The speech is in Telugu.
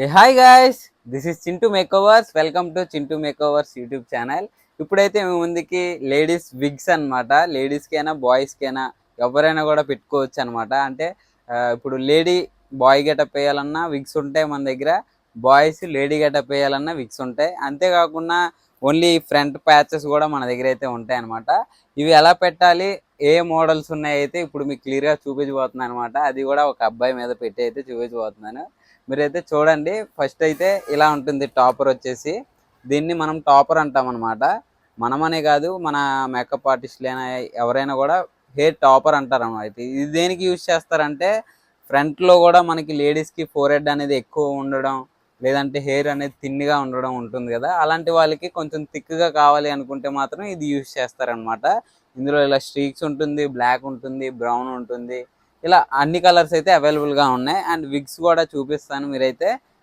A hi guys, this is Chintu makeovers. Welcome to Chintu makeovers YouTube channel. ఇప్పుడైతే మీ ముందుకి లేడీస్ విగ్స్ అనమాట. లేడీస్కైనా బాయ్స్కైనా ఎవరైనా కూడా పెట్టుకోవచ్చు అనమాట. అంటే ఇప్పుడు లేడీ బాయ్ గెటప్ వేయాలన్నా విగ్స్ ఉంటాయి మన దగ్గర, బాయ్స్ లేడీ గెటప్ వేయాలన్నా విగ్స్ ఉంటాయి. అంతేకాకుండా ఓన్లీ ఫ్రంట్ ప్యాచెస్ కూడా మన దగ్గర అయితే ఉంటాయి అనమాట. ఇవి ఎలా పెట్టాలి, ఏ మోడల్స్ ఉన్నాయి అయితే ఇప్పుడు మీకు క్లియర్గా చూపించబోతున్నాను అనమాట. అది కూడా ఒక అబ్బాయి మీద పెట్టి అయితే చూపించబోతున్నాను. మీరైతే చూడండి. ఫస్ట్ అయితే ఇలా ఉంటుంది టాపర్ వచ్చేసి. దీన్ని మనం టాపర్ అంటాం అనమాట. మనమనే కాదు, మన మేకప్ ఆర్టిస్టులు అయినా ఎవరైనా కూడా హెయిర్ టాపర్ అంటారు అనమాట. ఇది దేనికి యూజ్ చేస్తారంటే ఫ్రంట్లో కూడా మనకి లేడీస్కి ఫోర్ హెడ్ అనేది ఎక్కువ ఉండడం, లేదంటే హెయిర్ అనేది థిన్గా ఉండడం ఉంటుంది కదా, అలాంటి వాళ్ళకి కొంచెం థిక్గా కావాలి అనుకుంటే మాత్రం ఇది యూజ్ చేస్తారనమాట. ఇందులో ఇలా స్ట్రీక్స్ ఉంటుంది, బ్లాక్ ఉంటుంది, బ్రౌన్ ఉంటుంది, ఇలా అన్ని కలర్స్ అయితే అవైలబుల్గా ఉన్నాయి. అండ్ విగ్స్ కూడా చూపిస్తాను, మీరైతే